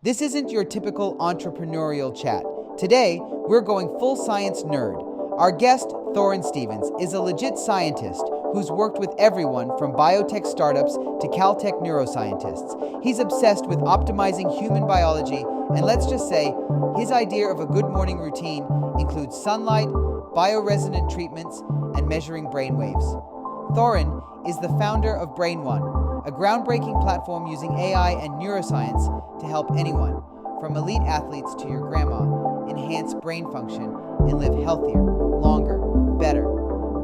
This isn't your typical entrepreneurial chat. Today, we're going full science nerd. Our guest, Thoryn Stephens, is a legit scientist who's worked with everyone from biotech startups to Caltech neuroscientists. He's obsessed with optimizing human biology, and let's just say, his idea of a good morning routine includes sunlight, bioresonant treatments, and measuring brainwaves. Thoren is the founder of Brain1, a groundbreaking platform using AI and neuroscience to help anyone, from elite athletes to your grandma, enhance brain function and live healthier, longer, better.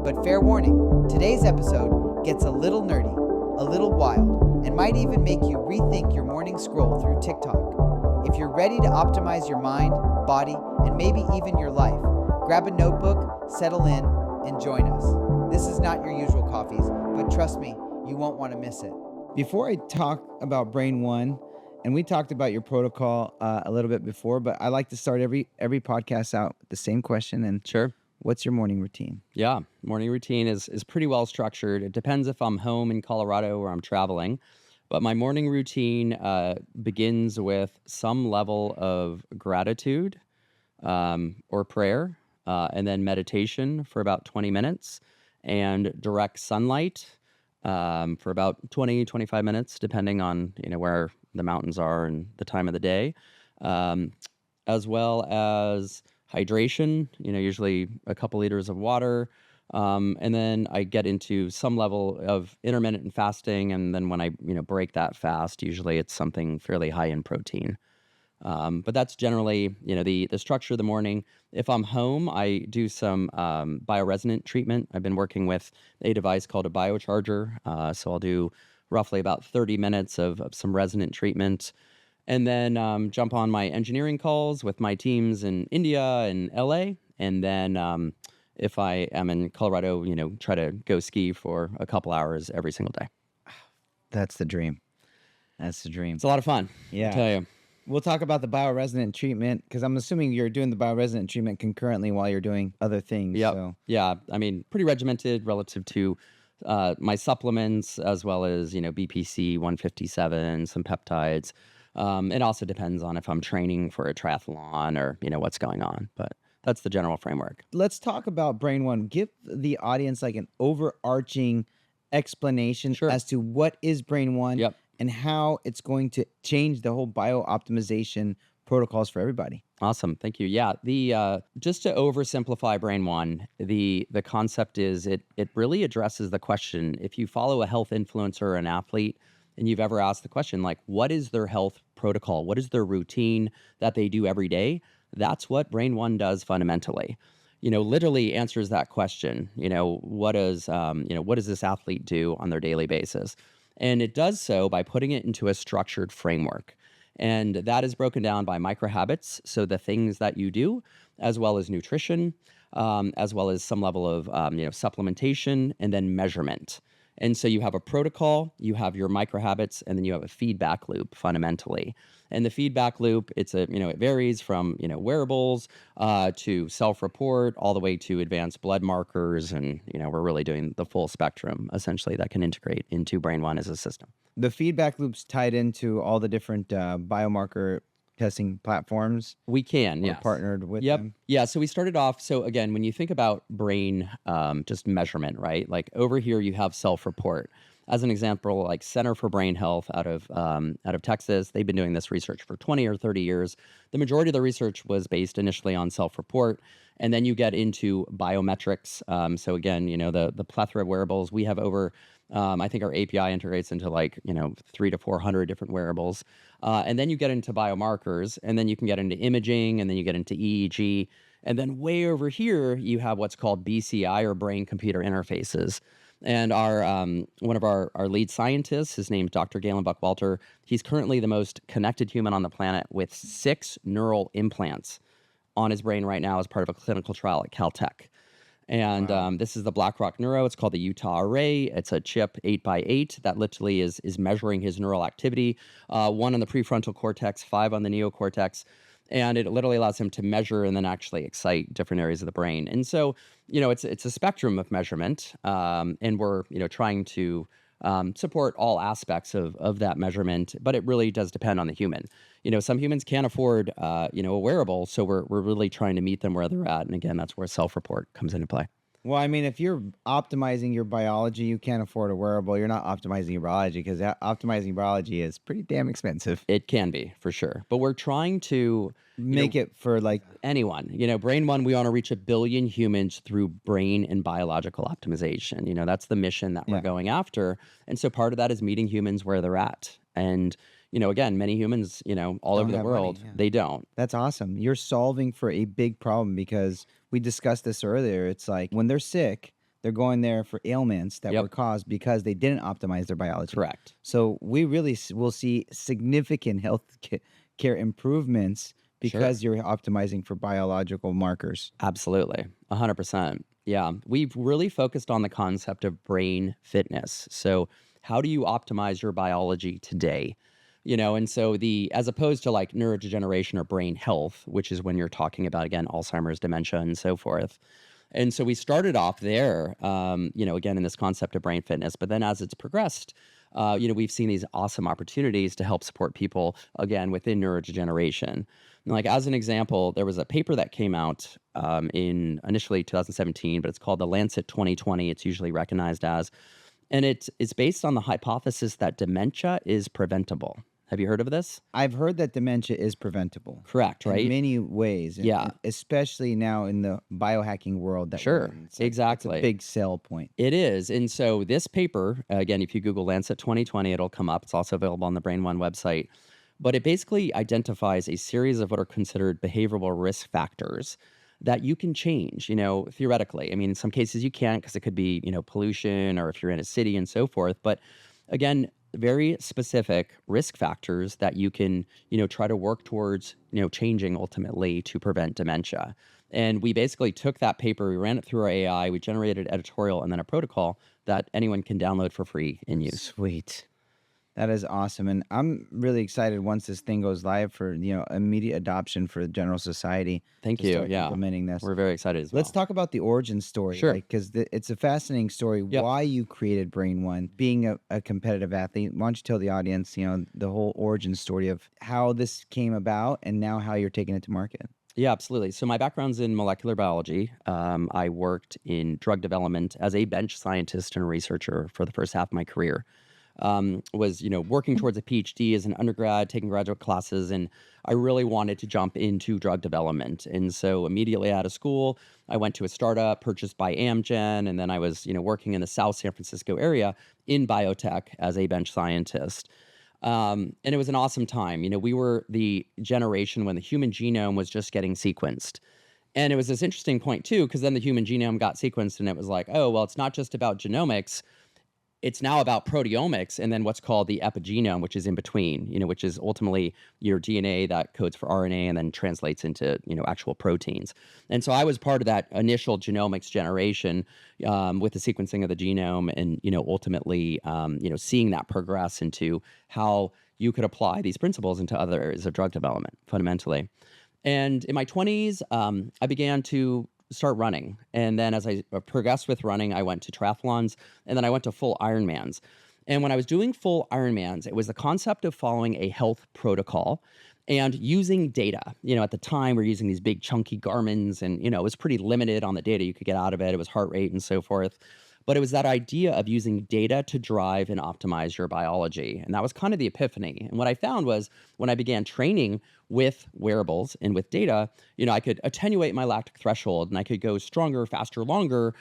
But fair warning, today's episode gets a little nerdy, a little wild, and might even make you rethink your morning scroll through TikTok. If you're ready to optimize your mind, body, and maybe even your life, grab a notebook, settle in, and join us. This is not your usual Coffeez, but trust me, you won't want to miss it. Before I talk about Brain1, and we talked about your protocol a little bit before, but I like to start every podcast out with the same question. And Sure. What's your morning routine? Yeah. Morning routine is pretty well structured. It depends if I'm home in Colorado or I'm traveling. But my morning routine begins with some level of gratitude or prayer, and then meditation for about 20 minutes, and direct sunlight for about 20, 25 minutes, depending on where the mountains are and the time of the day, as well as hydration, usually a couple liters of water. And then I get into some level of intermittent fasting. And then when I, break that fast, usually it's something fairly high in protein. But that's generally, the structure of the morning. If I'm home, I do some bioresonant treatment. I've been working with a device called a biocharger. So I'll do roughly about 30 minutes of some resonant treatment, and then jump on my engineering calls with my teams in India and LA. And then if I am in Colorado, try to go ski for a couple hours every single day. That's the dream. That's the dream. It's a lot of fun. Yeah. I'll tell you. We'll talk about the bioresonant treatment, because I'm assuming you're doing the bioresonant treatment concurrently while you're doing other things. Yep. So. Yeah. I mean, pretty regimented relative to my supplements, as well as, BPC 157, some peptides. It also depends on if I'm training for a triathlon or, what's going on. But that's the general framework. Let's talk about Brain1. Give the audience like an overarching explanation as to what is Brain1. Yep. And how it's going to change the whole bio-optimization protocols for everybody. Awesome. Thank you. Yeah. The just to oversimplify Brain1, the concept is it really addresses the question, if you follow a health influencer or an athlete and you've ever asked the question, like, what is their health protocol? What is their routine that they do every day? That's what Brain1 does fundamentally. Literally answers that question. What does this athlete do on their daily basis? And it does so by putting it into a structured framework. And that is broken down by microhabits, so the things that you do, as well as nutrition, as well as some level of supplementation, and then measurement. And so you have a protocol, you have your microhabits, and then you have a feedback loop fundamentally. And the feedback loop, it varies from wearables to self-report, all the way to advanced blood markers, and we're really doing the full spectrum essentially that can integrate into Brain1 as a system. The feedback loop's tied into all the different biomarker testing platforms. We can, yes. Partnered with them. Yeah, so we started off, so again, when you think about brain just measurement, right? Like over here you have self-report. As an example, like Center for Brain Health out of Texas, they've been doing this research for 20 or 30 years. The majority of the research was based initially on self-report, and then you get into biometrics. So again, the plethora of wearables. We have over, I think our API integrates into 300 to 400 different wearables. And then you get into biomarkers, and then you can get into imaging, and then you get into EEG. And then way over here, you have what's called BCI, or brain-computer interfaces. And our one of our lead scientists, his name's Dr. Galen Buckwalter. He's currently the most connected human on the planet with 6 neural implants on his brain right now as part of a clinical trial at Caltech. And wow. This is the BlackRock Neuro. It's called the Utah Array. It's a chip 8x8 that literally is measuring his neural activity. 1 on the prefrontal cortex, 5 on the neocortex. And it literally allows him to measure and then actually excite different areas of the brain. And so, it's a spectrum of measurement, and we're, trying to support all aspects of that measurement, but it really does depend on the human. Some humans can't afford, a wearable, so we're really trying to meet them where they're at. And again, that's where self-report comes into play. Well, I mean, if you're optimizing your biology, you can't afford a wearable. You're not optimizing your biology because optimizing biology is pretty damn expensive. It can be, for sure. But we're trying to Make it for like anyone. Brain One, we want to reach 1 billion humans through brain and biological optimization. That's the mission that we're going after. And so part of that is meeting humans where they're at. And, again, many humans, all over the have money, world, they don't. That's awesome. You're solving for a big problem because we discussed this earlier. It's like when they're sick, they're going there for ailments that were caused because they didn't optimize their biology. Correct. So we really will see significant health care improvements because you're optimizing for biological markers. Absolutely. 100%. Yeah. We've really focused on the concept of brain fitness. So how do you optimize your biology today? And so as opposed to like neurodegeneration or brain health, which is when you're talking about, again, Alzheimer's, dementia, and so forth. And so we started off there, again, in this concept of brain fitness. But then as it's progressed, we've seen these awesome opportunities to help support people, again, within neurodegeneration. And like as an example, there was a paper that came out in initially 2017, but it's called the Lancet 2020. It's usually recognized as. And it's based on the hypothesis that dementia is preventable. Have you heard of this? I've heard that dementia is preventable. Correct, right? In many ways. Yeah. Especially now in the biohacking world. Sure, exactly. It's a big sell point. It is. And so this paper, again, if you Google Lancet 2020, it'll come up. It's also available on the Brain One website. But it basically identifies a series of what are considered behavioral risk factors that you can change, theoretically. I mean, in some cases you can't because it could be, pollution or if you're in a city and so forth. But again, very specific risk factors that you can, try to work towards, changing ultimately to prevent dementia. And we basically took that paper, we ran it through our AI, we generated editorial and then a protocol that anyone can download for free and use. Sweet. That is awesome. And I'm really excited once this thing goes live for, immediate adoption for the general society. Thank to you. start Yeah. implementing this. We're very excited as well. Let's talk about the origin story. Sure. Because it's a fascinating story why you created Brain One, being a competitive athlete. Why don't you tell the audience, the whole origin story of how this came about and now how you're taking it to market? Yeah, absolutely. So my background's in molecular biology. I worked in drug development as a bench scientist and researcher for the first half of my career. Was working towards a PhD as an undergrad, taking graduate classes, and I really wanted to jump into drug development. And so immediately out of school, I went to a startup purchased by Amgen, and then I was working in the South San Francisco area in biotech as a bench scientist. And it was an awesome time. We were the generation when the human genome was just getting sequenced. And it was this interesting point too, because then the human genome got sequenced and it was like, oh, well, it's not just about genomics. It's now about proteomics and then what's called the epigenome, which is in between, which is ultimately your DNA that codes for RNA and then translates into, actual proteins. And so I was part of that initial genomics generation with the sequencing of the genome and, ultimately, seeing that progress into how you could apply these principles into other areas of drug development fundamentally. And in my 20s, I began to start running. And then as I progressed with running, I went to triathlons and then I went to full Ironmans. And when I was doing full Ironmans, it was the concept of following a health protocol and using data. At the time we're using these big chunky Garmins and, it was pretty limited on the data you could get out of it. It was heart rate and so forth. But it was that idea of using data to drive and optimize your biology. And that was kind of the epiphany. And what I found was when I began training with wearables and with data, I could attenuate my lactic threshold and I could go stronger, faster, longer,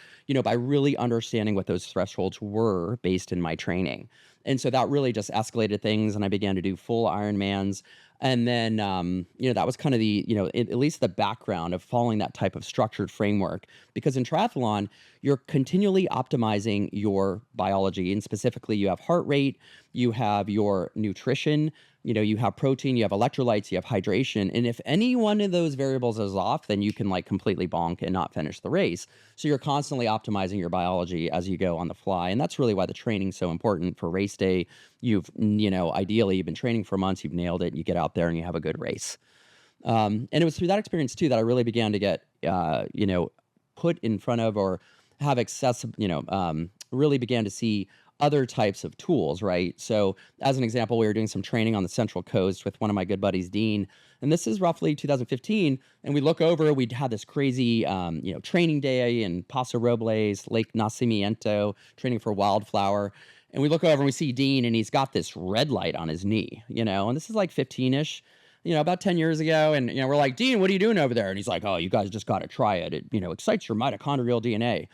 by really understanding what those thresholds were based in my training. And so that really just escalated things and I began to do full Ironmans. And then, that was kind of the, at least the background of following that type of structured framework. Because in triathlon, you're continually optimizing your biology. And specifically, you have heart rate, you have your nutrition, you have protein, you have electrolytes, you have hydration. And if any one of those variables is off, then you can really bonk and not finish the race. So you're constantly optimizing your biology as you go on the fly. And that's really why the training's so important for race day. Ideally, you've been training for months, you've nailed it, you get out there and you have a good race. And it was through that experience too that I really began to get, put in front of or have accessible, really began to see other types of tools, right? So as an example, we were doing some training on the Central Coast with one of my good buddies, Dean, and this is roughly 2015. And we look over, we'd had this crazy, training day in Paso Robles, Lake Nacimiento, training for wildflower. And we look over and we see Dean, and he's got this red light on his knee, and this is like 15-ish, about 10 years ago. And, we're like, Dean, what are you doing over there? And he's like, oh, you guys just got to try it. It, excites your mitochondrial DNA.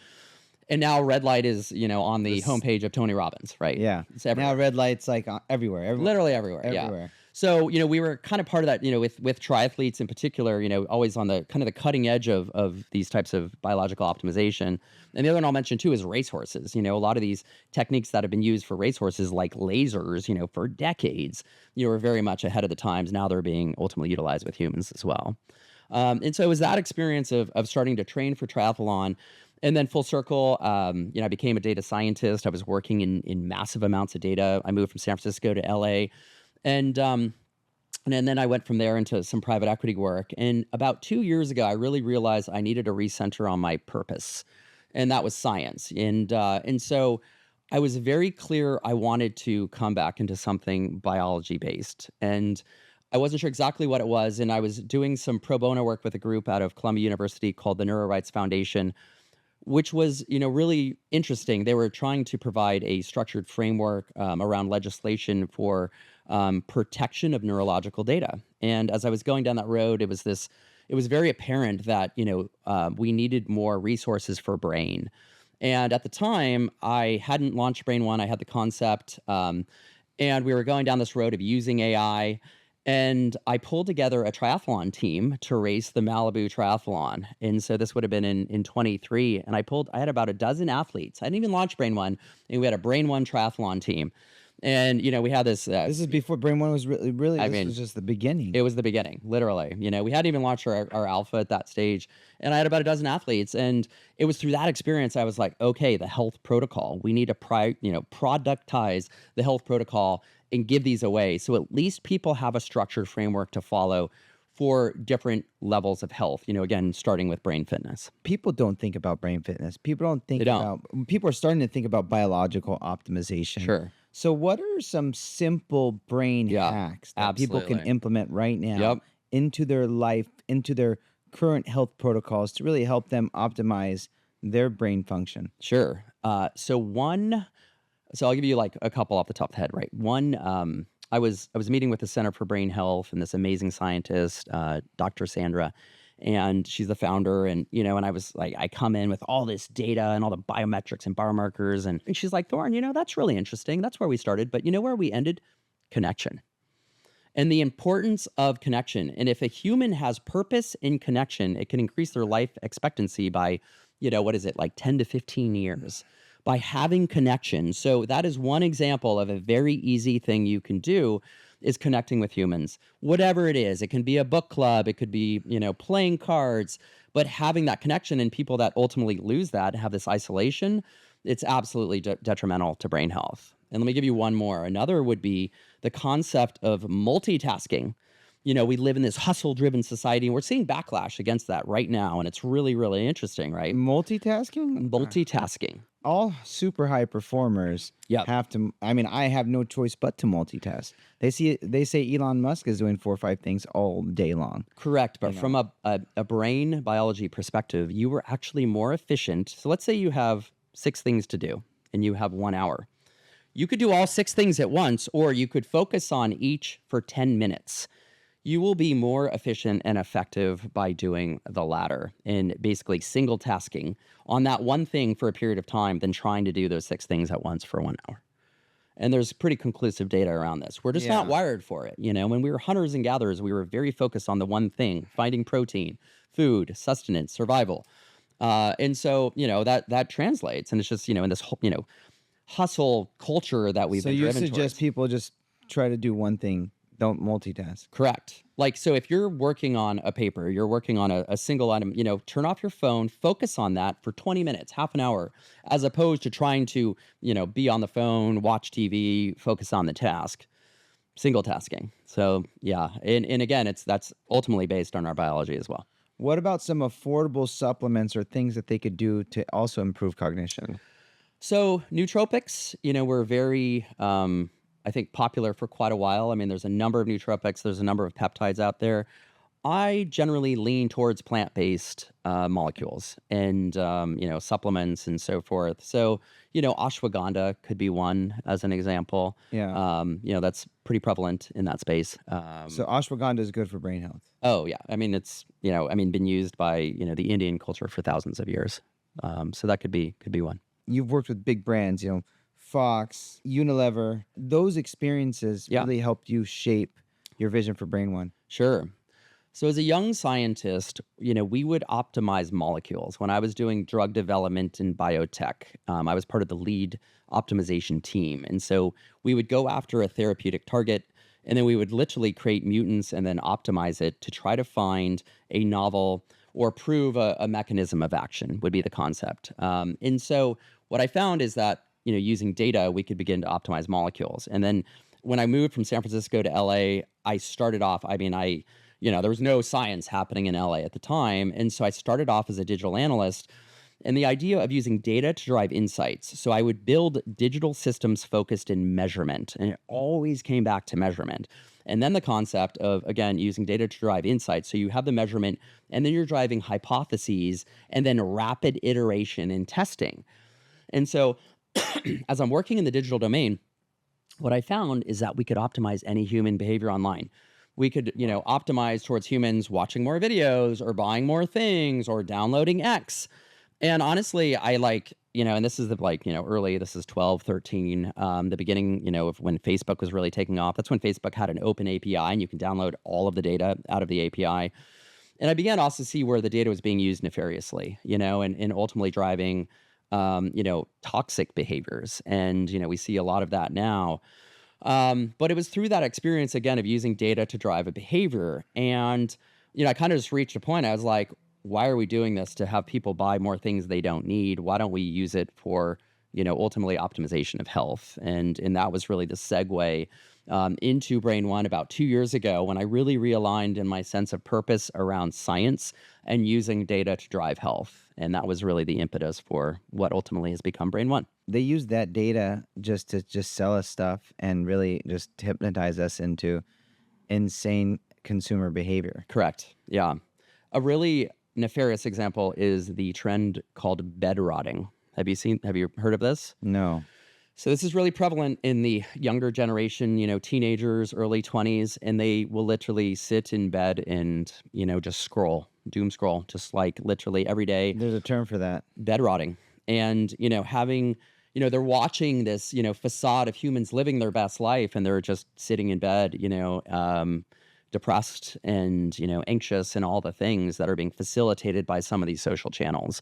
And now red light is, on the homepage of Tony Robbins, right? Yeah. It's everywhere. Now red light's like everywhere. Literally everywhere. Yeah. So, we were kind of part of that, with triathletes in particular, always on the kind of the cutting edge of these types of biological optimization. And the other one I'll mention too is racehorses. A lot of these techniques that have been used for racehorses, like lasers, for decades, are very much ahead of the times. Now they're being ultimately utilized with humans as well. And so it was that experience of starting to train for triathlon. And then full circle, I became a data scientist. I was working in massive amounts of data. I moved from San Francisco to LA. And then I went from there into some private equity work. And about 2 years ago, I really realized I needed to recenter on my purpose, and that was science. And so I was very clear I wanted to come back into something biology based. And I wasn't sure exactly what it was. And I was doing some pro bono work with a group out of Columbia University called the Neuro Rights Foundation, which was, really interesting. They were trying to provide a structured framework around legislation for protection of neurological data. And as I was going down that road, it was very apparent that, we needed more resources for brain. And at the time, I hadn't launched Brain One. I had the concept, and we were going down this road of using AI. And I pulled together a triathlon team to race the Malibu Triathlon. And so this would have been in 23. And I had about a dozen athletes. I didn't even launch Brain One. And we had a Brain One triathlon team. And, we had this. This is before Brain One was really, this was just the beginning. It was the beginning, literally. We hadn't even launched our alpha at that stage. And I had about a dozen athletes. And it was through that experience I was like, okay, the health protocol. We need to productize the health protocol and give these away. So at least people have a structured framework to follow for different levels of health, again, starting with brain fitness. People don't think about brain fitness. People are starting to think about biological optimization. Sure. So what are some simple brain hacks that people can implement right now into their life, into their current health protocols to really help them optimize their brain function? Sure. So I'll give you like a couple off the top of the head, right? One, I was meeting with the Center for Brain Health and this amazing scientist, Dr. Sandra, and she's the founder. And, and I was like, I come in with all this data and all the biometrics and biomarkers. And she's like, Thoren, that's really interesting. That's where we started. But where we ended? Connection. And the importance of connection. And if a human has purpose in connection, it can increase their life expectancy by, like 10 to 15 years. By having connection. So that is one example of a very easy thing you can do is connecting with humans. Whatever it is, it can be a book club, it could be, playing cards, but having that connection, and people that ultimately lose that, have this isolation, it's absolutely detrimental to brain health. And let me give you one more. Another would be the concept of multitasking. We live in this hustle-driven society, and we're seeing backlash against that right now, and it's really, really interesting, right? Multitasking. All super high performers have to. I have no choice but to multitask. They say Elon Musk is doing 4 or 5 things all day long. Correct, but from a brain biology perspective, you were actually more efficient. So let's say you have 6 things to do, and you have 1 hour. You could do all 6 things at once, or you could focus on each for 10 minutes. You will be more efficient and effective by doing the latter and basically single tasking on that one thing for a period of time than trying to do those 6 things at once for 1 hour. And there's pretty conclusive data around this. We're just not wired for it. When we were hunters and gatherers, we were very focused on the one thing, finding protein, food, sustenance, survival. And so, that translates. And it's just, in this whole, hustle culture that we've been driven towards. So you suggest people just try to do one thing. Don't multitask. Correct. Like, so if you're working on a paper, you're working on a single item, turn off your phone, focus on that for 20 minutes, half an hour, as opposed to trying to, be on the phone, watch TV, focus on the task. Single tasking. So yeah. And again, that's ultimately based on our biology as well. What about some affordable supplements or things that they could do to also improve cognition? So nootropics, were very, I think, popular for quite a while. I mean, there's a number of nootropics. There's a number of peptides out there. I generally lean towards plant-based molecules and supplements and so forth. So ashwagandha could be one as an example. Yeah. That's pretty prevalent in that space. So ashwagandha is good for brain health. Oh yeah, I mean it's been used by the Indian culture for thousands of years. So that could be one. You've worked with big brands, Fox, Unilever. Those experiences really helped you shape your vision for Brain One. Sure. So as a young scientist, we would optimize molecules. When I was doing drug development in biotech, I was part of the lead optimization team. And so we would go after a therapeutic target, and then we would literally create mutants and then optimize it to try to find a novel or prove a mechanism of action would be the concept. And so what I found is that, using data, we could begin to optimize molecules. And then when I moved from San Francisco to LA, I started off, there was no science happening in LA at the time. And so I started off as a digital analyst, and the idea of using data to drive insights. So I would build digital systems focused in measurement, and it always came back to measurement. And then the concept of, again, using data to drive insights. So you have the measurement, and then you're driving hypotheses, and then rapid iteration and testing. And so as I'm working in the digital domain, what I found is that we could optimize any human behavior online. We could, optimize towards humans watching more videos or buying more things or downloading X. And honestly, I and this is early, this is 12, 13, the beginning, of when Facebook was really taking off. That's when Facebook had an open API and you can download all of the data out of the API. And I began also to see where the data was being used nefariously, and ultimately driving, toxic behaviors. And, we see a lot of that now. But it was through that experience, again, of using data to drive a behavior. And, I kind of just reached a point. I was like, why are we doing this to have people buy more things they don't need? Why don't we use it for, ultimately optimization of health? And that was really the segue into Brain One about 2 years ago, when I really realigned in my sense of purpose around science and using data to drive health. And that was really the impetus for what ultimately has become Brain One. They use that data just to sell us stuff and really just hypnotize us into insane consumer behavior. Correct. Yeah. A really nefarious example is the trend called bed rotting. Have you heard of this? No. So this is really prevalent in the younger generation, teenagers, early 20s, and they will literally sit in bed and, just doom scroll, just like literally every day. There's a term for that. Bed rotting. And, having, they're watching this, facade of humans living their best life, and they're just sitting in bed, depressed and, anxious and all the things that are being facilitated by some of these social channels.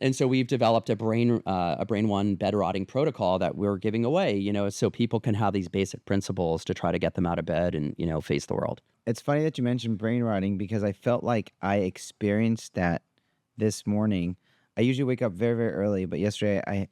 And so we've developed a Brain One bed rotting protocol that we're giving away, so people can have these basic principles to try to get them out of bed and, face the world. It's funny that you mentioned brain rotting, because I felt like I experienced that this morning. I usually wake up very, very early, but yesterday I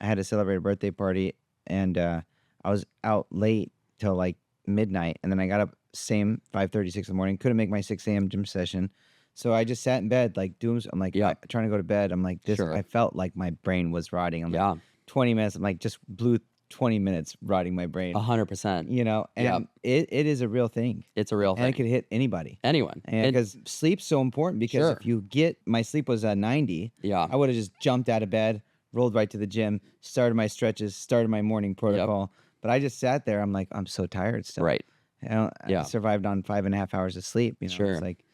had to celebrate a birthday party, and I was out late till like midnight, and then I got up same 5:36 in the morning. Couldn't make my 6 a.m. gym session. So I just sat in bed like dooms. I'm like, trying to go to bed. I'm like, this. Sure. I felt like my brain was rotting. I'm like, 20 minutes. I'm like, just blew 20 minutes rotting my brain. 100%. And it is a real thing. It's a real thing. And it could hit anybody. Anyone. And because sleep's so important, because if my sleep was at 90, I would have just jumped out of bed, rolled right to the gym, started my stretches, started my morning protocol. But I just sat there. I'm like, I'm so tired still. Right. I survived on 5.5 hours of sleep. Sure. It's like,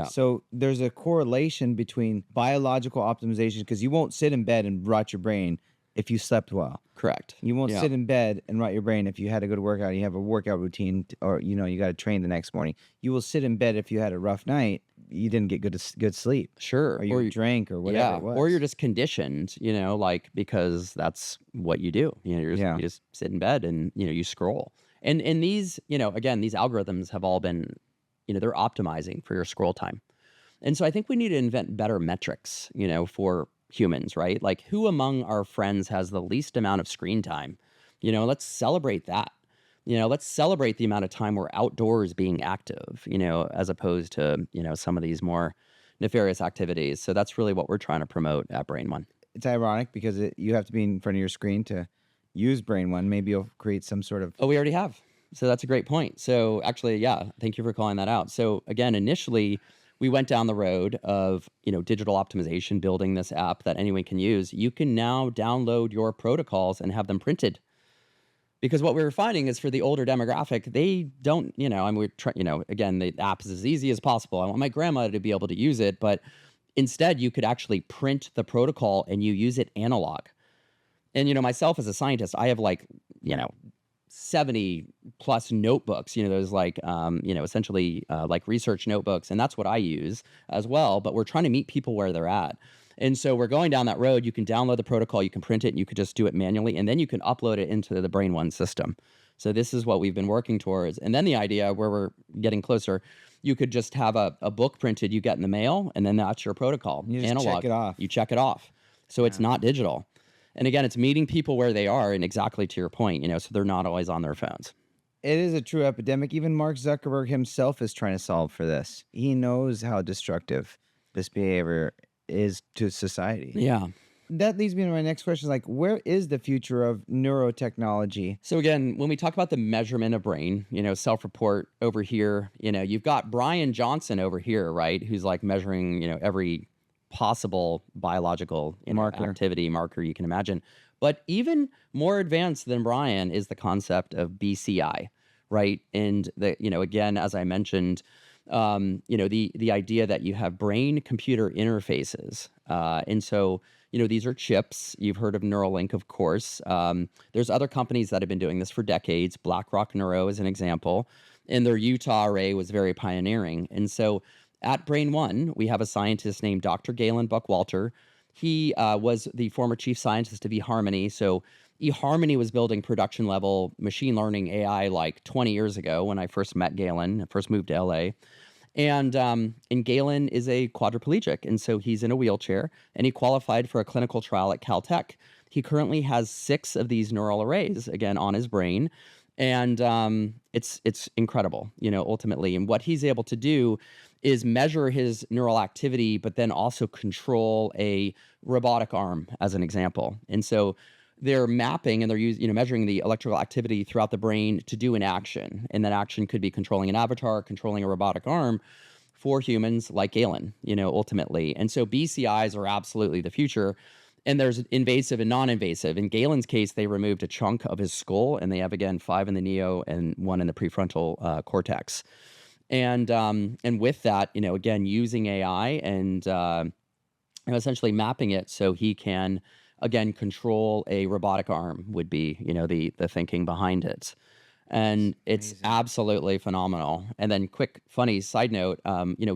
so there's a correlation between biological optimization, because you won't sit in bed and rot your brain if you slept well. Correct. You won't sit in bed and rot your brain if you had a good workout, you have a workout routine, or you got to train the next morning. You will sit in bed if you had a rough night, you didn't get good sleep. Sure. Or you drank or whatever it was. Or you're just conditioned, because that's what you do. You just sit in bed and, you scroll. And these, again, these algorithms have all been, they're optimizing for your scroll time. And so I think we need to invent better metrics, for humans, right? Like, who among our friends has the least amount of screen time? Let's celebrate that. Let's celebrate the amount of time we're outdoors being active, as opposed to, some of these more nefarious activities. So that's really what we're trying to promote at Brain One. it's ironic because you have to be in front of your screen to use Brain One. Maybe you'll create some sort of... Oh, we already have. So that's a great point. So actually, yeah, thank you for calling that out. So again, initially, we went down the road of, digital optimization, building this app that anyone can use. You can now download your protocols and have them printed. Because what we were finding is for the older demographic, they don't, again, the app is as easy as possible. I want my grandma to be able to use it, but instead you could actually print the protocol and you use it analog. And, myself as a scientist, I have 70 plus notebooks, those essentially like research notebooks. And that's what I use as well. But we're trying to meet people where they're at. And so we're going down that road. You can download the protocol, you can print it, and you could just do it manually. And then you can upload it into the Brain One system. So this is what we've been working towards. And then the idea where we're getting closer, you could just have a book printed you get in the mail, and then that's your protocol. You just analog. check it off. You check it off. So it's not digital. And again, it's meeting people where they are, and exactly to your point, so they're not always on their phones. It is a true epidemic. Even Mark Zuckerberg himself is trying to solve for this. He knows how destructive this behavior is to society. Yeah. That leads me to my next question. Where is the future of neurotechnology? So again, when we talk about the measurement of brain, self-report over here, you've got Brian Johnson over here, right? Who's measuring, every possible biological activity marker you can imagine. But even more advanced than Brian is the concept of BCI, right? And again, as I mentioned, the idea that you have brain computer interfaces. And so, these are chips. You've heard of Neuralink, of course. There's other companies that have been doing this for decades. BlackRock Neuro is an example. And their Utah array was very pioneering. And so at Brain One, we have a scientist named Dr. Galen Buckwalter. He was the former chief scientist of eHarmony. So eHarmony was building production level machine learning AI 20 years ago when I first met Galen, I first moved to LA. And Galen is a quadriplegic, and so he's in a wheelchair, and he qualified for a clinical trial at Caltech. He currently has 6 of these neural arrays, again, on his brain, and it's incredible, ultimately. And what he's able to do is measure his neural activity, but then also control a robotic arm, as an example. And so they're mapping and they're measuring the electrical activity throughout the brain to do an action. And that action could be controlling an avatar, controlling a robotic arm for humans like Galen, ultimately. And so BCIs are absolutely the future. And there's invasive and non-invasive. In Galen's case, they removed a chunk of his skull, and they have, again, 5 in the neo and 1 in the prefrontal cortex. And with that, again, using AI and essentially mapping it so he can, again, control a robotic arm would be, the thinking behind it. And it's absolutely phenomenal. And then quick, funny side note,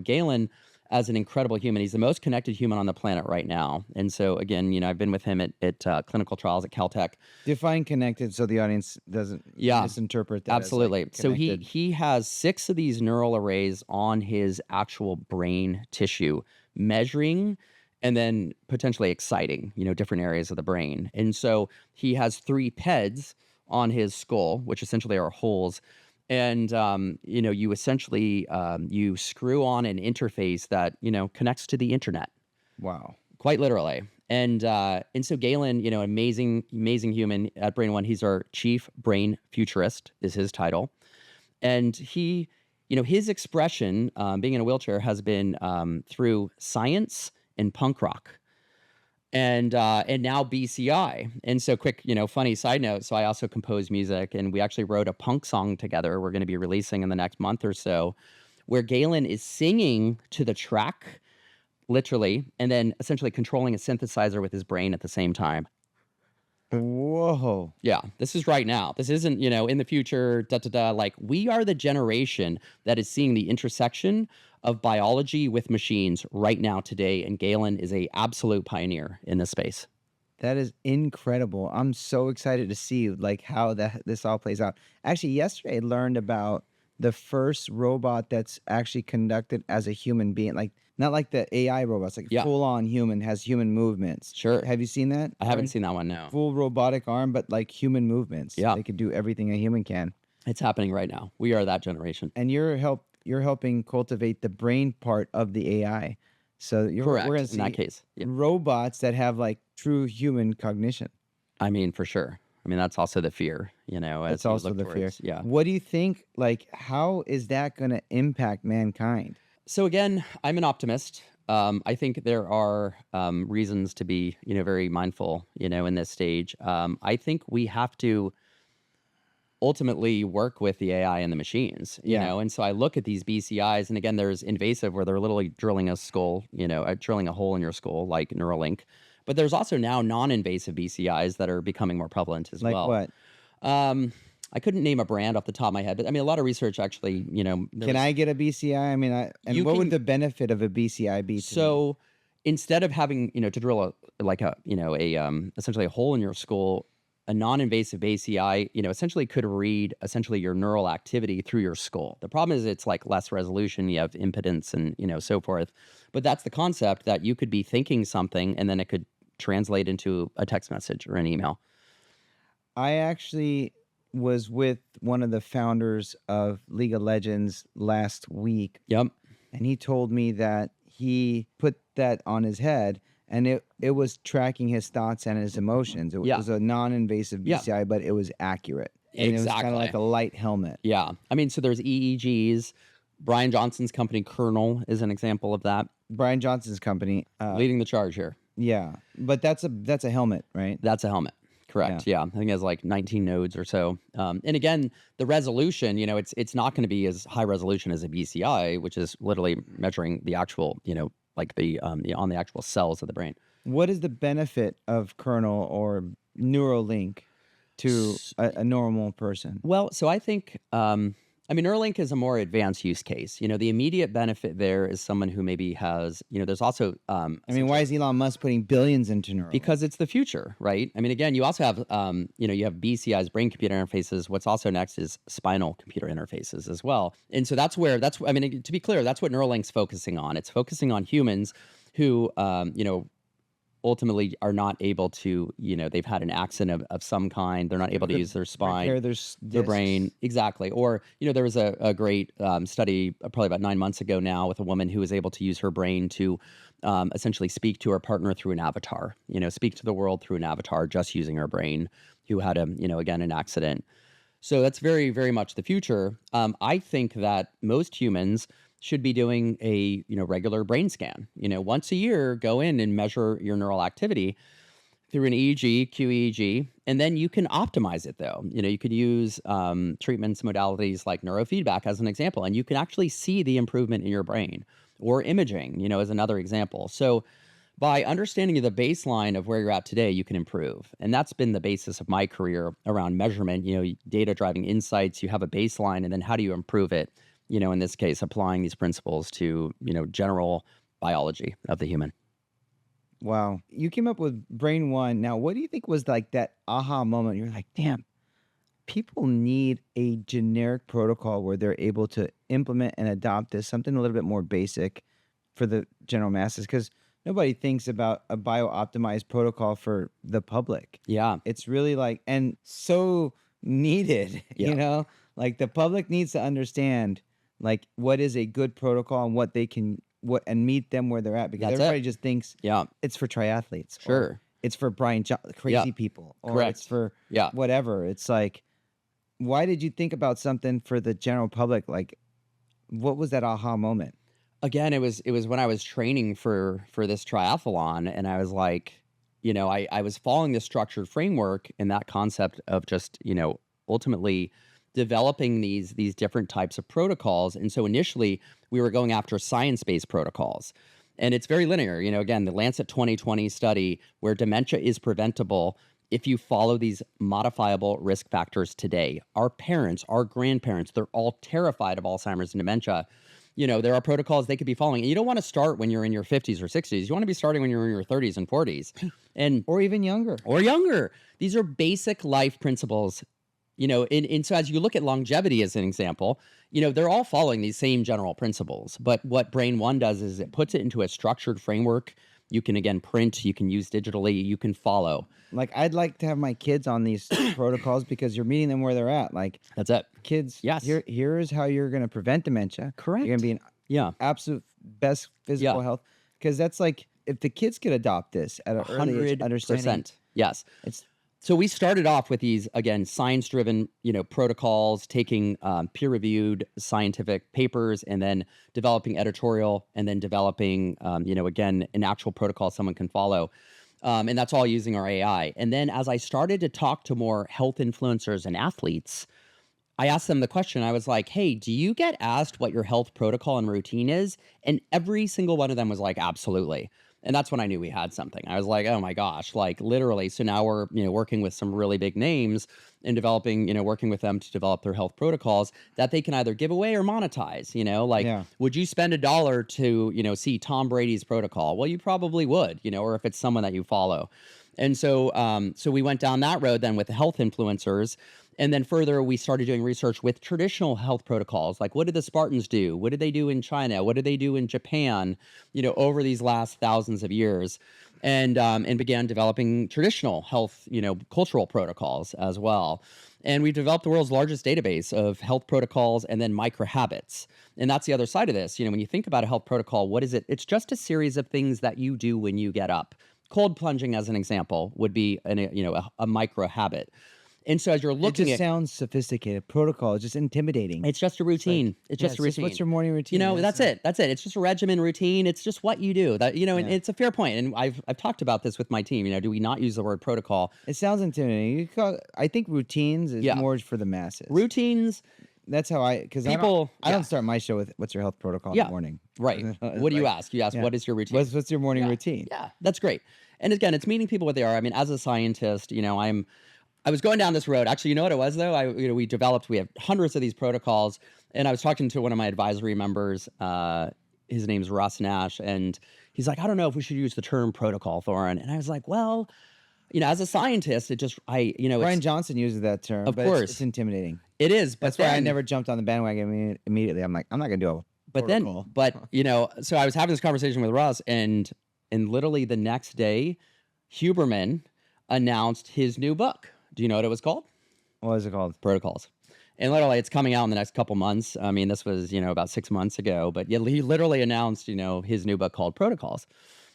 Galen, as an incredible human, he's the most connected human on the planet right now. And so, again, I've been with him at clinical trials at Caltech. Define connected so the audience doesn't misinterpret that. Absolutely. As so he has 6 of these neural arrays on his actual brain tissue, measuring and then potentially exciting, different areas of the brain. And so he has 3 PEDs on his skull, which essentially are holes. And, you essentially, you screw on an interface that, connects to the internet. Wow. Quite literally. And so Galen, amazing human at Brain One. He's our chief brain futurist is his title. And he, his expression, being in a wheelchair, has been through science and punk rock, and now BCI. And so quick, funny side note. So I also compose music, and we actually wrote a punk song together. We're going to be releasing in the next month or so, where Galen is singing to the track, literally, and then essentially controlling a synthesizer with his brain at the same time. Whoa. Yeah, this is right now. This isn't, in the future, we are the generation that is seeing the intersection of biology with machines right now today, and Galen is a absolute pioneer in this space. That is incredible. I'm so excited to see how this all plays out. Actually, yesterday I learned about the first robot that's actually conducted as a human being, not like the AI robots, full on human, has human movements. Sure. Have you seen that? I haven't seen that one, no. Full robotic arm, but human movements. Yeah. They could do everything a human can. It's happening right now. We are that generation. And you're helping cultivate the brain part of the AI. So we're Correct. going to In see that case, robots that have like true human cognition. I mean, for sure. I mean, that's also the fear, as It's you also look the towards, fear. What do you think? Like, how is that going to impact mankind? So again, I'm an optimist. I think there are reasons to be, very mindful, in this stage. I think we have to ultimately work with the AI and the machines, and so I look at these BCIs, and again, there's invasive where they're literally drilling a skull, drilling a hole in your skull, like Neuralink. But there's also now non-invasive BCIs that are becoming more prevalent as well. Like what? I couldn't name a brand off the top of my head, but I mean, a lot of research actually, Can I get a BCI? I mean, what would the benefit of a BCI be to me? So instead of having, to drill essentially a hole in your skull, a non-invasive BCI, essentially could read essentially your neural activity through your skull. The problem is it's like less resolution, you have impedance and, so forth. But that's the concept, that you could be thinking something and then it could translate into a text message or an email. I actually was with one of the founders of League of Legends last week. Yep. And he told me that he put that on his head and it was tracking his thoughts and his emotions. It was a non-invasive BCI, but it was accurate. And exactly. It was kind of like a light helmet. Yeah. I mean, so there's EEGs. Brian Johnson's company, Kernel, is an example of that. Brian Johnson's company. Leading the charge here. Yeah. But that's a helmet, right? That's a helmet. Correct. Yeah. I think it has like 19 nodes or so. And again, the resolution, it's not going to be as high resolution as a BCI, which is literally measuring the actual, like on the actual cells of the brain. What is the benefit of Kernel or Neuralink to a normal person? Well, so I think, Neuralink is a more advanced use case. The immediate benefit there is someone who maybe has, there's also... why is Elon Musk putting billions into Neuralink? Because it's the future, right? I mean, again, you also have, you have BCIs, brain-computer interfaces. What's also next is spinal computer interfaces as well. And so to be clear, that's what Neuralink's focusing on. It's focusing on humans who, ultimately are not able to, they've had an accident of some kind. They're not able to use their spine, their brain. Exactly. Or, there was a great study probably about 9 months ago now with a woman who was able to use her brain to essentially speak to her partner through an avatar, speak to the world through an avatar, just using her brain, who had again, an accident. So that's very, very much the future. I think that most humans should be doing a regular brain scan. Once a year, go in and measure your neural activity through an EEG, QEEG, and then you can optimize it though. You could use treatments, modalities like neurofeedback as an example, and you can actually see the improvement in your brain, or imaging, as another example. So by understanding the baseline of where you're at today, you can improve. And that's been the basis of my career around measurement, data driving insights. You have a baseline, and then how do you improve it? In this case, applying these principles to, general biology of the human. Wow. You came up with Brain One. Now, what do you think was like that aha moment? You're like, damn, people need a generic protocol where they're able to implement and adopt this, something a little bit more basic for the general masses, because nobody thinks about a bio-optimized protocol for the public. Yeah. It's really like, and so needed, like the public needs to understand like what is a good protocol and what they can, and meet them where they're at, because everybody just thinks it's for triathletes. Sure. It's for crazy people. Or correct. It's for whatever. It's like, why did you think about something for the general public? Like, what was that aha moment? Again, it was when I was training for this triathlon, and I was like, I was following this structured framework and that concept of just, ultimately developing these different types of protocols. And so initially we were going after science-based protocols. And it's very linear. Again, the Lancet 2020 study where dementia is preventable if you follow these modifiable risk factors today. Our parents, our grandparents, they're all terrified of Alzheimer's and dementia. There are protocols they could be following. And you don't want to start when you're in your 50s or 60s. You want to be starting when you're in your 30s and 40s. Or even younger. These are basic life principles. And so as you look at longevity as an example, they're all following these same general principles. But what Brain One does is it puts it into a structured framework. You can, again, print, you can use digitally, you can follow. Like, I'd like to have my kids on these protocols because you're meeting them where they're at. Like, that's it. Kids, yes. Here is how you're going to prevent dementia. Correct. You're going to be in absolute best physical health. Because that's like, if the kids could adopt this at an early age, understanding. Yes. So we started off with these, again, science-driven, protocols, taking peer-reviewed scientific papers, and then developing editorial, and then developing, again, an actual protocol someone can follow. And that's all using our AI. And then as I started to talk to more health influencers and athletes, I asked them the question. I was like, hey, do you get asked what your health protocol and routine is? And every single one of them was like, absolutely. And that's when I knew we had something. I was like, oh my gosh, like literally. So now we're, working with some really big names and developing, working with them to develop their health protocols that they can either give away or monetize, would you spend $1 to, see Tom Brady's protocol? Well, you probably would, or if it's someone that you follow. And so, so we went down that road then with the health influencers. And then further, we started doing research with traditional health protocols. Like, what did the Spartans do? What did they do in China? What did they do in Japan, over these last thousands of years? And began developing traditional health, cultural protocols as well. And we developed the world's largest database of health protocols and then micro habits. And that's the other side of this. When you think about a health protocol, what is it? It's just a series of things that you do when you get up. Cold plunging, as an example, would be a micro habit. And so as you're looking it just sounds sophisticated. Protocol is just intimidating. It's just a routine. It's just a routine. What's your morning routine? That's it. It's just a regimen routine. It's just what you do. That and it's a fair point. And I've talked about this with my team. Do we not use the word protocol? It sounds intimidating. I think routines is more for the masses. Routines. That's how I don't start my show with what's your health protocol in the morning. Right. What do you ask? You ask what is your routine? What's your morning routine? Yeah, that's great. And again, it's meeting people what they are. I mean, as a scientist, I was going down this road. Actually, you know what it was though? We have hundreds of these protocols, and I was talking to one of my advisory members. His name's Russ Nash, and he's like, I don't know if we should use the term protocol, Thoren. And I was like, well, as a scientist, Brian Johnson uses that term. Of course, it's intimidating. It is, but that's why I never jumped on the bandwagon immediately. I'm like, I'm not gonna do a protocol. So I was having this conversation with Russ, and literally the next day, Huberman announced his new book. Do you know what it was called? What is it called? Protocols. And literally, it's coming out in the next couple months. I mean, this was, about 6 months ago, but he literally announced, his new book called Protocols.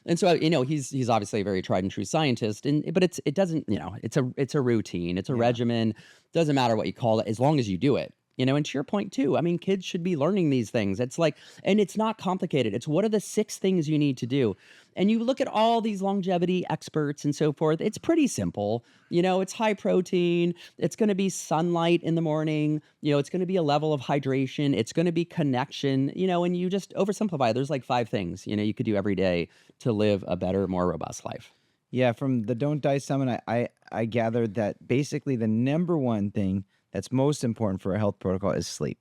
And so, he's obviously a very tried and true scientist, but it doesn't, it's a routine, it's a regimen. Doesn't matter what you call it, as long as you do it. And to your point too, I mean, kids should be learning these things. It's like, and it's not complicated. It's what are the 6 things you need to do? And you look at all these longevity experts and so forth. It's pretty simple. It's high protein. It's going to be sunlight in the morning. It's going to be a level of hydration. It's going to be connection, and you just oversimplify. There's like 5 things, you could do every day to live a better, more robust life. Yeah. From the Don't Die Summit, I gathered that basically the number one thing that's most important for a health protocol is sleep.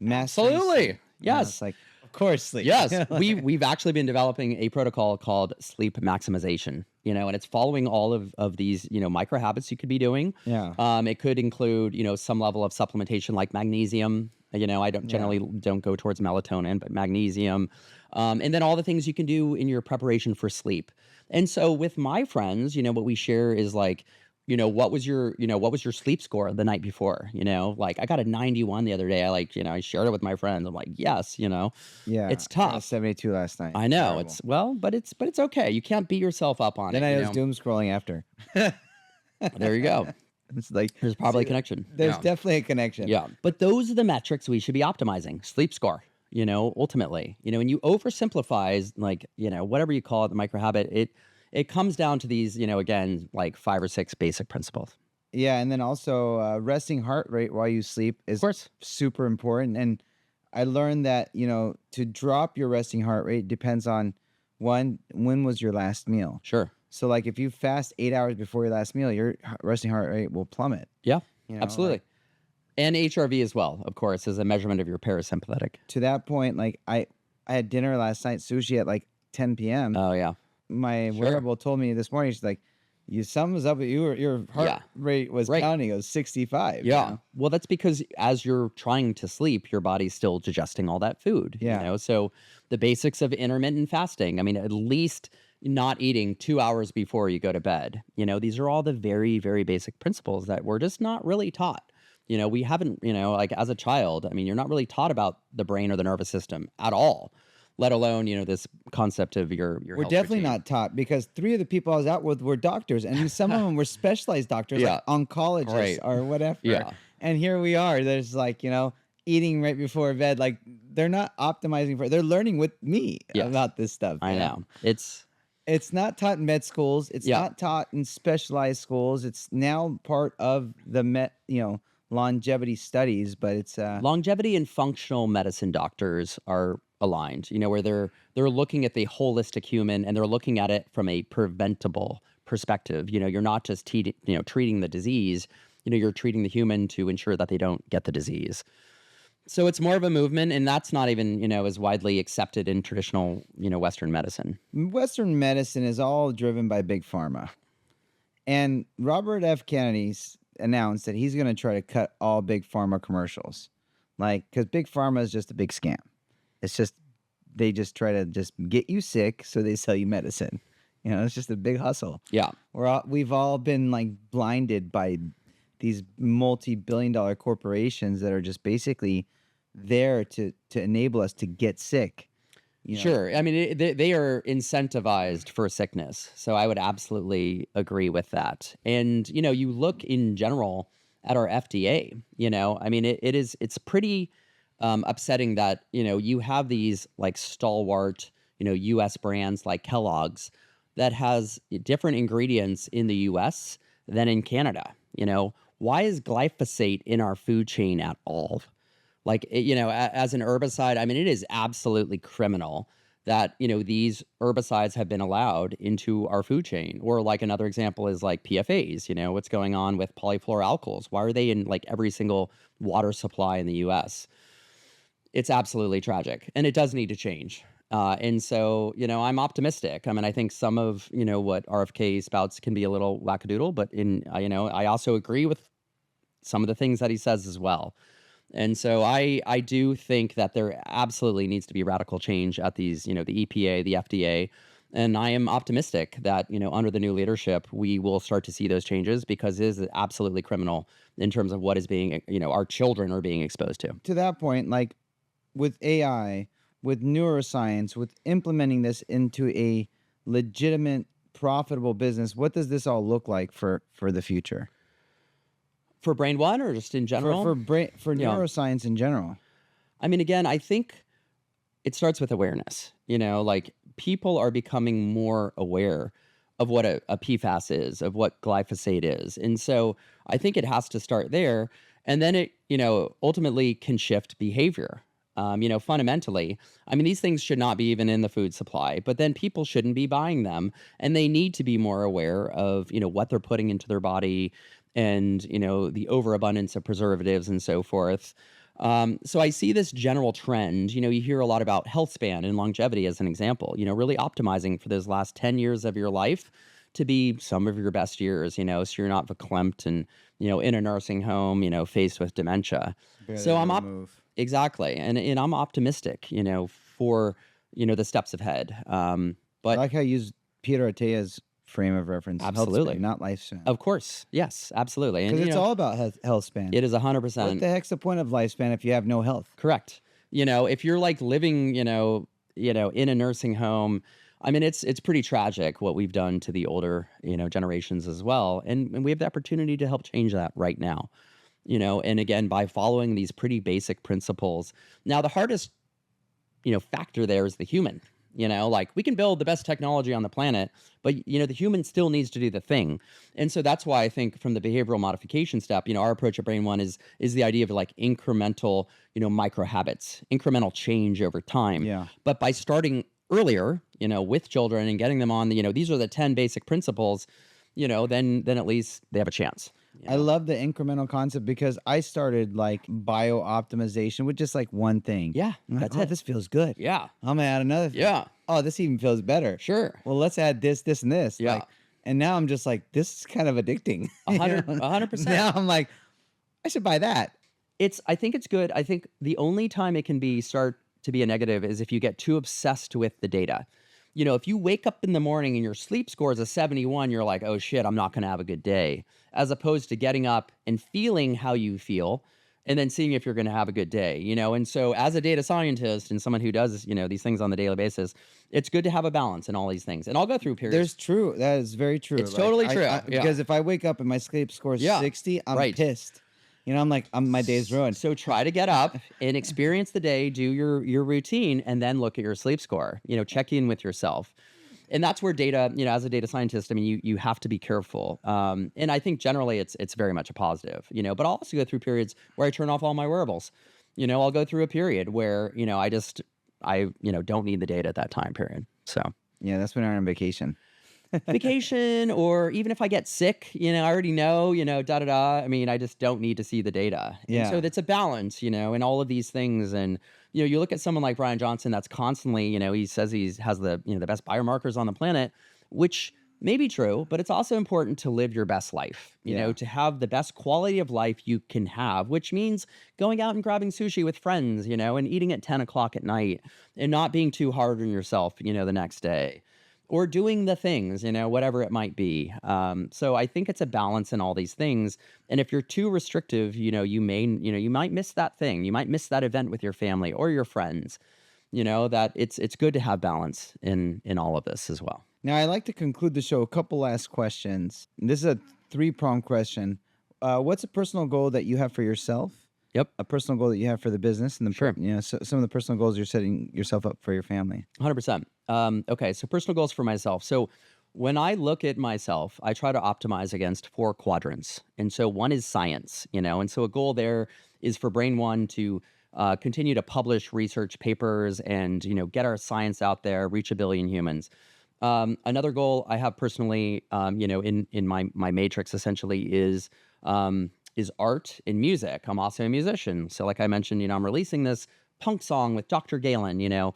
Absolutely. Sleep. Yes. It's like, of course, sleep. Yes. We've actually been developing a protocol called sleep maximization, and it's following all of these, micro habits you could be doing. Yeah. It could include, some level of supplementation like magnesium. I don't go towards melatonin, but magnesium. And then all the things you can do in your preparation for sleep. And so with my friends, what we share is like, what was your sleep score the night before? Like I got a 91 the other day. I shared it with my friends. I'm like, yes, yeah, it's tough. I was 72 last night. I know. Terrible. But it's okay. You can't beat yourself up on it. Then I was doom scrolling after. There you go. It's like there's probably a connection. There's definitely a connection. Yeah. But those are the metrics we should be optimizing. Sleep score, ultimately, and you oversimplify like, whatever you call it, the micro habit, it comes down to these, again, like 5 or 6 basic principles. Yeah. And then also resting heart rate while you sleep is super important. And I learned that, to drop your resting heart rate depends on when was your last meal? Sure. So like if you fast 8 hours before your last meal, your resting heart rate will plummet. Yeah, absolutely. And HRV as well, of course, is a measurement of your parasympathetic. To that point, like I had dinner last night, sushi at like 10 p.m. Oh, yeah. My wearable told me this morning, she's like, something was up with you, your heart rate was pounding. It was 65. Yeah. Well, that's because as you're trying to sleep, your body's still digesting all that food. Yeah. So the basics of intermittent fasting, I mean, at least not eating 2 hours before you go to bed. These are all the very, very basic principles that we're just not really taught. We haven't, like as a child, I mean, you're not really taught about the brain or the nervous system at all. let alone, this concept of your We're health definitely routine. not taught, because 3 of the people I was out with were doctors, and some of them were specialized doctors, like oncologists Right. or whatever. Yeah. And here we are. There's like, eating right before bed. Like, they're not optimizing they're learning with me about this stuff. I know. It's not taught in med schools. It's not taught in specialized schools. It's now part of the longevity studies, but it's longevity and functional medicine doctors are aligned, where they're looking at the holistic human, and they're looking at it from a preventable perspective. You're not just treating the disease, you're treating the human to ensure that they don't get the disease. So it's more of a movement, and that's not even, as widely accepted in traditional, Western medicine. Western medicine is all driven by big pharma. And Robert F. Kennedy's announced that he's going to try to cut all big pharma commercials. Like, because big pharma is just a big scam. It's just, they just try to just get you sick, so they sell you medicine. It's just a big hustle. Yeah. We've all been like blinded by these multi-billion-dollar corporations that are just basically there to enable us to get sick. Sure. I mean, they are incentivized for sickness. So I would absolutely agree with that. And, you look in general at our FDA, I mean, it's pretty upsetting that, you have these like stalwart, U.S. brands like Kellogg's that has different ingredients in the U.S. than in Canada. Why is glyphosate in our food chain at all? Like, as an herbicide, I mean, it is absolutely criminal that, these herbicides have been allowed into our food chain. Or like another example is like PFAs, what's going on with polyfluoroalkyls? Why are they in like every single water supply in the U.S.? It's absolutely tragic, and it does need to change. And so, I'm optimistic. I mean, I think some of, what RFK spouts can be a little wackadoodle, but I also agree with some of the things that he says as well. And so I do think that there absolutely needs to be radical change at these, the EPA, the FDA. And I am optimistic that, under the new leadership, we will start to see those changes, because it is absolutely criminal in terms of what is being, our children are being exposed to. To that point, like with AI, with neuroscience, with implementing this into a legitimate, profitable business, what does this all look like for the future? For Brain One, or just in general? For neuroscience in general. I mean, again, I think it starts with awareness. Like, people are becoming more aware of what a PFAS is, of what glyphosate is. And so I think it has to start there. And then it, ultimately can shift behavior. Fundamentally, I mean, these things should not be even in the food supply, but then people shouldn't be buying them, and they need to be more aware of, what they're putting into their body, and, the overabundance of preservatives and so forth. So I see this general trend. You hear a lot about health span and longevity as an example, really optimizing for those last 10 years of your life to be some of your best years, so you're not verklempt and, in a nursing home, faced with dementia. So I'm exactly. And I'm optimistic, for, the steps ahead. But I like how you use Peter Attea's frame of reference. Absolutely. Health span, not lifespan. Of course. Yes, absolutely. Because it's all about health span. It is 100%. What the heck's the point of lifespan if you have no health? Correct. If you're like living, in a nursing home, I mean, it's pretty tragic what we've done to the older, generations as well. And we have the opportunity to help change that right now, and again, by following these pretty basic principles. Now, the hardest, factor there is the human. Like, we can build the best technology on the planet, but, the human still needs to do the thing. And so that's why I think from the behavioral modification step, our approach at Brain One is the idea of like incremental, micro habits, incremental change over time. Yeah. But by starting earlier, with children and getting them on these are the 10 basic principles, then at least they have a chance. I love the incremental concept, because I started like bio optimization with just like one thing. Yeah, that's it. This feels good. Yeah. I'm gonna add another thing. Yeah. Oh, this even feels better. Sure. Well, let's add this, this, and this. Yeah. And now I'm just like, this is kind of addicting. 100%. Now I'm like, I should buy that. I think it's good. I think the only time it can start to be a negative is if you get too obsessed with the data. If you wake up in the morning and your sleep score is a 71, you're like, oh shit, I'm not going to have a good day. As opposed to getting up and feeling how you feel and then seeing if you're going to have a good day, And so as a data scientist and someone who does, these things on the daily basis, it's good to have a balance in all these things. And I'll go through periods. That is very true. It's totally true. Because if I wake up and my sleep score is 60, I'm pissed. I'm like, my day's ruined. So try to get up and experience the day, do your routine, and then look at your sleep score. Check in with yourself. And that's where data, as a data scientist, I mean, you have to be careful. And I think generally it's very much a positive, but I'll also go through periods where I turn off all my wearables. I'll go through a period where, I don't need the data at that time period. So yeah, that's when I'm on vacation. Vacation, or even if I get sick, I already know, I mean, I just don't need to see the data. Yeah. And so it's a balance, in all of these things. And, you look at someone like Brian Johnson that's constantly, he says he has the, the best biomarkers on the planet, which may be true, but it's also important to live your best life, to have the best quality of life you can have, which means going out and grabbing sushi with friends, and eating at 10 o'clock at night and not being too hard on yourself, the next day. Or doing the things, whatever it might be. So I think it's a balance in all these things. And if you're too restrictive, you might miss that thing. You might miss that event with your family or your friends. That it's good to have balance in all of this as well. Now, I like to conclude the show. A couple last questions. This is a 3-pronged question. What's a personal goal that you have for yourself? Yep. A personal goal that you have for the business, and sure. Some of the personal goals you're setting yourself up for your family. 100%. Okay, so personal goals for myself. So when I look at myself, I try to optimize against 4 quadrants. And so one is science, and so a goal there is for Brain One to continue to publish research papers and, get our science out there, reach 1 billion humans. Another goal I have personally, in my matrix essentially is art and music. I'm also a musician. So like I mentioned, I'm releasing this punk song with Dr. Galen,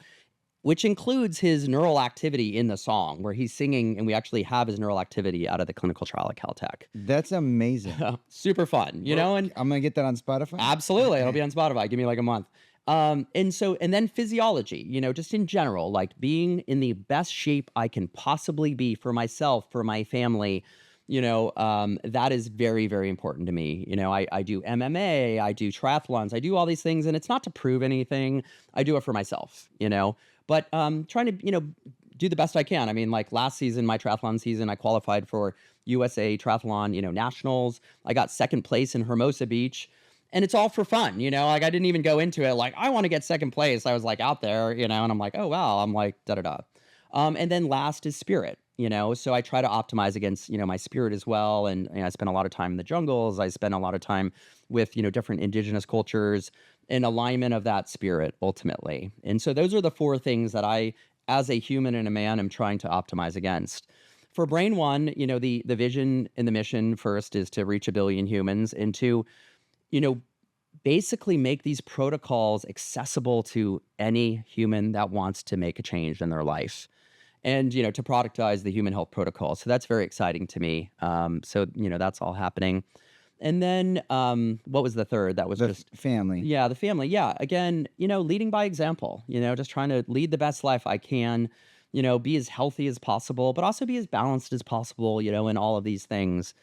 which includes his neural activity in the song where he's singing, and we actually have his neural activity out of the clinical trial at Caltech. That's amazing. Super fun, and I'm going to get that on Spotify? Absolutely. It'll be on Spotify. Give me like a month. And then physiology, just in general, like being in the best shape I can possibly be for myself, for my family, that is very, very important to me. I do MMA, I do triathlons, I do all these things, and it's not to prove anything. I do it for myself, but trying to, do the best I can. I mean, like last season, my triathlon season, I qualified for USA Triathlon, nationals. I got 2nd place in Hermosa Beach. And it's all for fun, like I didn't even go into it like I want to get 2nd place. I was like out there, and I'm like, oh wow, I'm like da-da-da. And then last is spirit, so I try to optimize against, my spirit as well. And I spend a lot of time in the jungles. I spend a lot of time with, different indigenous cultures in alignment of that spirit ultimately. And so those are the 4 things that I, as a human and a man, am trying to optimize against. For Brain One, the vision and the mission first is to reach 1 billion humans and to, basically make these protocols accessible to any human that wants to make a change in their life. And, to productize the human health protocol. So that's very exciting to me. So, that's all happening. And then what was the third? That was just family. Yeah, the family. Yeah. Again, leading by example, just trying to lead the best life I can, be as healthy as possible, but also be as balanced as possible, in all of these things.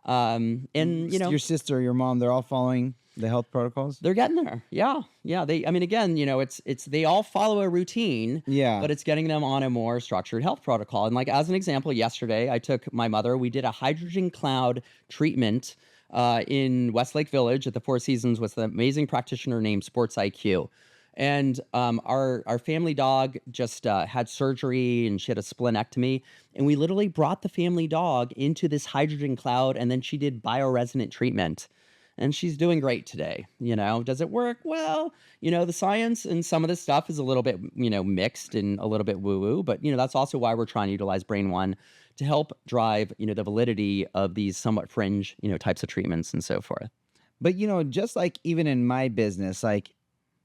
And, your sister, your mom, they're all following the health protocols? They're getting there. Yeah. Yeah. Again, it's they all follow a routine, but it's getting them on a more structured health protocol. And like, as an example, yesterday I took my mother, we did a hydrogen cloud treatment in Westlake Village at the Four Seasons with an amazing practitioner named Sports IQ. And our family dog just had surgery, and she had a splenectomy. And we literally brought the family dog into this hydrogen cloud, and then she did bioresonant treatment. And she's doing great today. Does it work? Well, the science and some of this stuff is a little bit, mixed and a little bit woo-woo. But, that's also why we're trying to utilize Brain One to help drive, the validity of these somewhat fringe, types of treatments and so forth. But, just like even in my business, like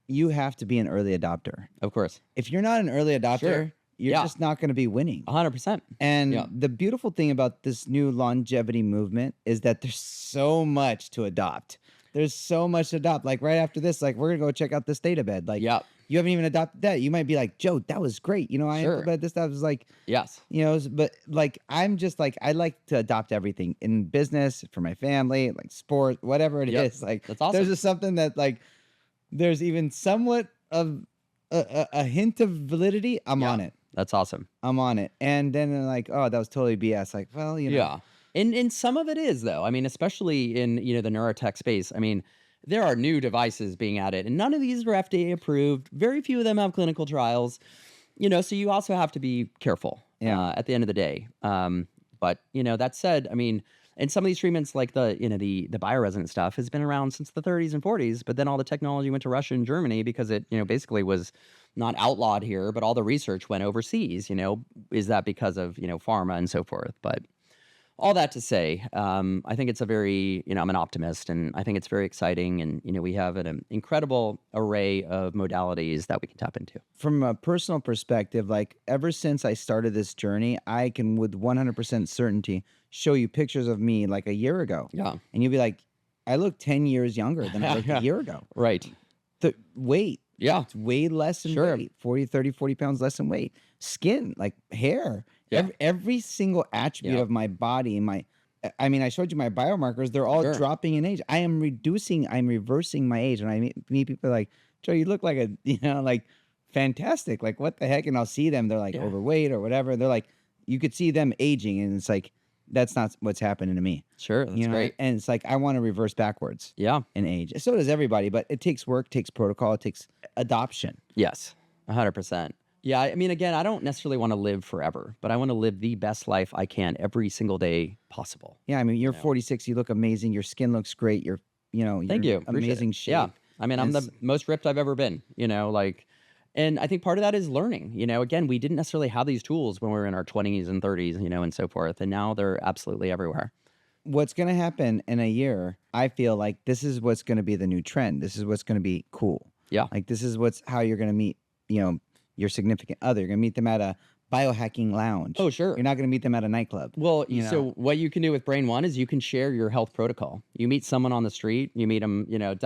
you have to be an early adopter. Of course. If you're not an early adopter, you're just not going to be winning. 100%. And the beautiful thing about this new longevity movement is that there's so much to adopt. there's so much to adopt. Like right after this, like we're gonna go check out this data bed. Like, you haven't even adopted that. You might be like, Joe, that was great. You know, I implemented this stuff. It was like, you know, but like I'm just like I like to adopt everything in business, for my family, like sport, whatever it is. Like that's awesome. There's just something that like there's even somewhat of a hint of validity. I'm on it. That's awesome. I'm on it. And then they're like, oh, that was totally BS. Like, well, you know. Yeah. And some of it is, though. I mean, especially in, you know, the neurotech space. I mean, there are new devices being added, and none of these are FDA approved. Very few of them have clinical trials, you know, so you also have to be careful at the end of the day. But, you know, that said, I mean, and some of these treatments like the, you know, the bioresonance stuff has been around since the 30s and 40s, but then all the technology went to Russia and Germany because it, you know, basically was not outlawed here, but all the research went overseas, you know. Is that because of, you know, pharma and so forth? But all that to say, I think it's a very, you know, I'm an optimist, and I think it's very exciting. And, you know, we have an incredible array of modalities that we can tap into. From a personal perspective, like ever since I started this journey, I can with 100% certainty show you pictures of me like a year ago. Yeah. And you'll be like, I look 10 years younger than I looked a year ago. Right. The weight. Yeah. It's way less in weight. 40 pounds less in weight. Skin, like hair. Yeah. Every single attribute of my body, I mean, I showed you my biomarkers. They're all dropping in age. I am reversing my age. And I meet people like, Joe, you look like you know, like fantastic. Like, what the heck? And I'll see them. They're like overweight or whatever. They're like, you could see them aging. And it's like, that's not what's happening to me. Sure. That's great. And it's like, I want to reverse backwards. Yeah. In age. So does everybody, but it takes work, takes protocol, it takes adoption. Yes. 100%. Yeah. I mean, again, I don't necessarily want to live forever, but I want to live the best life I can every single day possible. Yeah. I mean, you're 46. You look amazing. Your skin looks great. Thank you. Amazing shape. Yeah. I mean, I'm the most ripped I've ever been, you know, like, and I think part of that is learning. You know, again, we didn't necessarily have these tools when we were in our 20s and 30s, you know, and so forth. And now they're absolutely everywhere. What's going to happen in a year, I feel like this is what's going to be the new trend. This is what's going to be cool. Yeah. Like this is how you're going to meet, you know, your significant other. You're going to meet them at a biohacking lounge. Oh, sure. You're not going to meet them at a nightclub. Well, so what you can do with Brain One is you can share your health protocol. You meet someone on the street, you meet them, you know,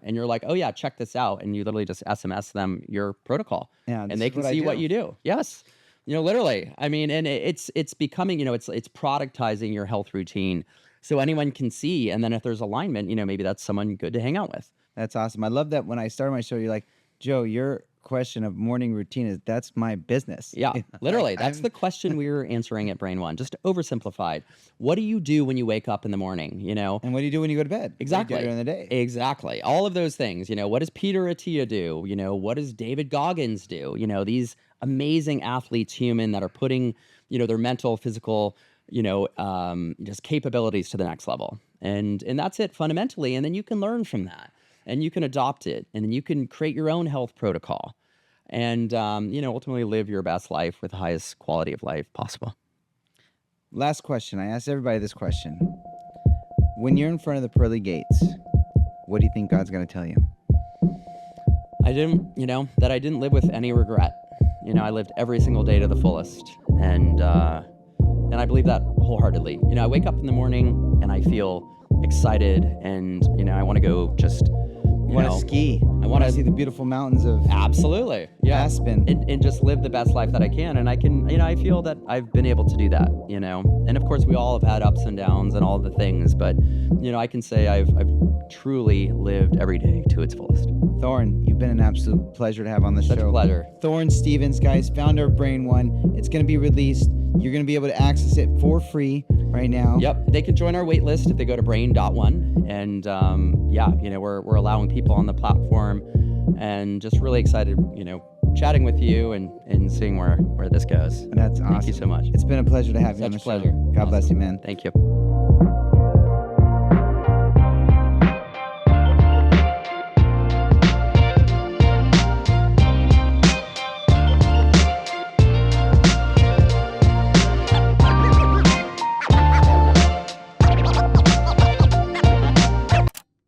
and you're like, oh yeah, check this out. And you literally just SMS them your protocol. Yeah, and they can see what you do. Yes. You know, literally. I mean, and it's becoming, you know, it's productizing your health routine so anyone can see. And then if there's alignment, you know, maybe that's someone good to hang out with. That's awesome. I love that when I started my show, you're like, Joe, your question of morning routine that's my business. Yeah, literally. That's the question we were answering at Brain One, just oversimplified. What do you do when you wake up in the morning, you know? And what do you do when you go to bed? Exactly. During the day. Exactly. All of those things, you know, what does Peter Attia do? You know, what does David Goggins do? You know, these amazing athletes, human, that are putting, you know, their mental, physical, you know, just capabilities to the next level. And that's it fundamentally. And then you can learn from that. And you can adopt it, and then you can create your own health protocol and, you know, ultimately live your best life with the highest quality of life possible. Last question. I asked everybody this question. When you're in front of the pearly gates, what do you think God's going to tell you? I didn't live with any regret. You know, I lived every single day to the fullest. And I believe that wholeheartedly. You know, I wake up in the morning and I feel excited, and, you know, I want to go just... I want to ski. I want to see the beautiful mountains of Aspen. And just live the best life that I can. And I can, you know, I feel that I've been able to do that, you know. And of course, we all have had ups and downs and all the things. But, you know, I can say I've truly lived every day to its fullest. Thoren, you've been an absolute pleasure to have on the show. Such a pleasure. Thoryn Stephens, guys, founder of Brain One. It's going to be released. You're going to be able to access it for free right now. Yep. They can join our wait list if they go to brain.one. And yeah, you know, we're allowing people on the platform, and just really excited, you know, chatting with you and seeing where this goes. That's awesome. Thank you so much. It's been a pleasure to have you on the show. Such a pleasure. God bless you, man. Thank you.